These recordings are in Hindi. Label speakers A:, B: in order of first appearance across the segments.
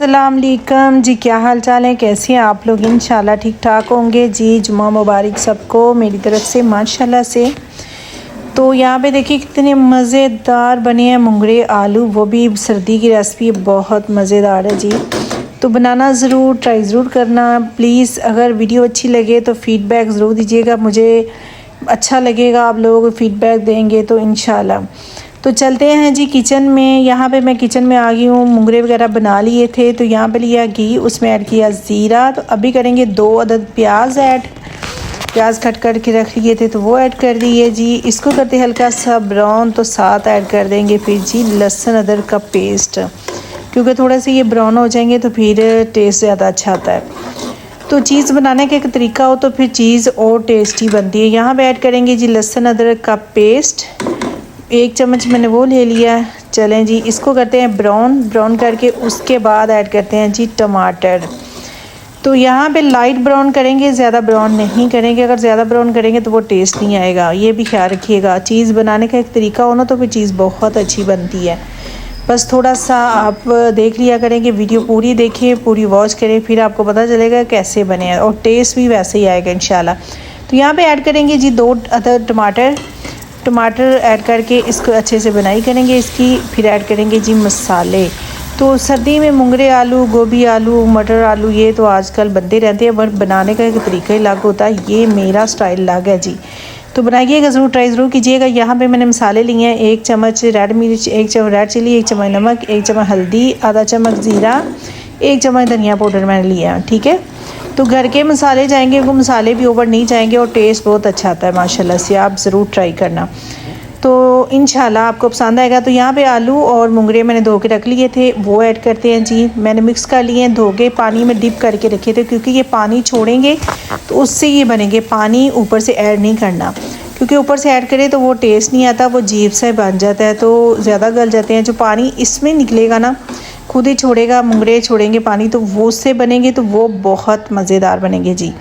A: अस्सलाम वालेकुम जी, क्या हाल चाल है, कैसे हैं आप लोग। इंशाल्लाह ठीक ठाक होंगे जी। जुम्मा मुबारक सबको मेरी तरफ से माशाल्लाह से। तो यहाँ पे देखिए कितने मज़ेदार बने हैं मुंगरे आलू, वो भी सर्दी की रेसिपी बहुत मज़ेदार है जी। तो बनाना ज़रूर ट्राई ज़रूर करना प्लीज़। अगर वीडियो अच्छी लगे तो फ़ीडबैक ज़रूर दीजिएगा, मुझे अच्छा लगेगा आप लोग फ़ीडबैक देंगे तो इंशाल्लाह। तो चलते हैं जी किचन में। यहाँ पे मैं किचन में आ गई हूँ। मुंगरे वगैरह बना लिए थे तो यहाँ पे लिया घी, उसमें ऐड किया ज़ीरा। तो अभी करेंगे 2 अदद प्याज ऐड। प्याज कट कर के रख लिए थे तो वो ऐड कर दिए जी। इसको करते हल्का सा ब्राउन, तो साथ ऐड कर देंगे फिर जी लहसुन अदरक का पेस्ट, क्योंकि थोड़ा सा ये ब्राउन हो जाएंगे तो फिर टेस्ट ज़्यादा अच्छा आता है। तो चीज़ बनाने का एक तरीका हो तो फिर चीज़ और टेस्टी बनती है। यहाँ पे ऐड करेंगे जी लहसुन अदरक का पेस्ट, 1 चम्मच मैंने वो ले लिया है। चलें जी इसको करते हैं ब्राउन करके उसके बाद ऐड करते हैं जी टमाटर। तो यहाँ पे लाइट ब्राउन करेंगे, ज़्यादा ब्राउन नहीं करेंगे। अगर ज़्यादा ब्राउन करेंगे तो वो टेस्ट नहीं आएगा, ये भी ख्याल रखिएगा। चीज़ बनाने का एक तरीका हो ना तो फिर चीज़ बहुत अच्छी बनती है। बस थोड़ा सा आप देख लिया करें कि वीडियो पूरी देखिए, पूरी वॉच करें, फिर आपको पता चलेगा कैसे बने हैं और टेस्ट भी वैसे ही आएगा इंशाल्लाह। तो यहाँ पे ऐड करेंगे जी 2 अदद टमाटर ऐड करके इसको अच्छे से बनाई करेंगे इसकी। फिर ऐड करेंगे जी मसाले। तो सर्दी में मुंगरे आलू, गोभी आलू, मटर आलू ये तो आजकल बनते रहते हैं, बट बनाने का एक तरीका ही अलग होता है। ये मेरा स्टाइल अलग है जी, तो बनाइएगा ज़रूर, ट्राई ज़रूर कीजिएगा। यहाँ पे मैंने मसाले लिए हैं 1 चम्मच रेड मिर्च, 1 चम्मच रेड चिली, 1 चम्मच नमक, 1 चम्मच हल्दी, आधा चम्मच ज़ीरा, 1 चम्मच धनिया पाउडर मैंने लिया है, ठीक है। तो घर के मसाले जाएंगे, वो मसाले भी ओवर नहीं जाएंगे और टेस्ट बहुत अच्छा आता है माशाल्लाह से। आप ज़रूर ट्राई करना, तो इंशाल्लाह आपको पसंद आएगा। तो यहाँ पे आलू और मुंगरे मैंने धो के रख लिए थे, वो ऐड करते हैं जी। मैंने मिक्स कर लिए हैं, धो के पानी में डिप करके रखे थे, क्योंकि ये पानी छोड़ेंगे तो उससे ये बनेंगे। पानी ऊपर से ऐड नहीं करना, क्योंकि ऊपर से ऐड करें तो वो टेस्ट नहीं आता, वो अजीब सा बन जाता है, तो ज़्यादा गल जाते हैं। जो पानी इसमें निकलेगा ना खुद ही छोड़ेगा, मुंगरे छोड़ेंगे पानी, तो वो उससे बनेंगे तो वो बहुत मज़ेदार बनेंगे जी।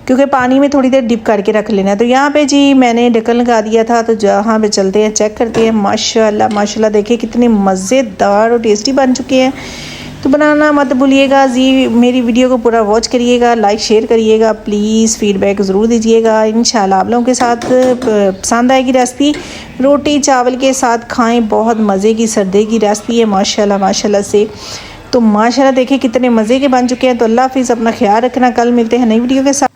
A: क्योंकि पानी में थोड़ी देर डिप करके रख लेना है। तो यहाँ पे जी मैंने ढक्कन लगा दिया था, तो जहाँ पे चलते हैं चेक करते हैं। माशाल्लाह देखिए कितने मज़ेदार और टेस्टी बन चुके हैं। तो बनाना मत भूलिएगा जी, मेरी वीडियो को पूरा वॉच करिएगा, लाइक शेयर करिएगा प्लीज़, फ़ीडबैक ज़रूर दीजिएगा। इंशाल्लाह आप लोगों के साथ पसंद आएगी रेसिपी। रोटी चावल के साथ खाएं, बहुत मज़े की सर्दी की रेसिपी है माशाल्लाह से। तो माशाल्लाह देखिए कितने मज़े के बन चुके हैं। तो अल्लाह हाफ़िज़, अपना ख्याल रखना, कल मिलते हैं नई वीडियो के साथ।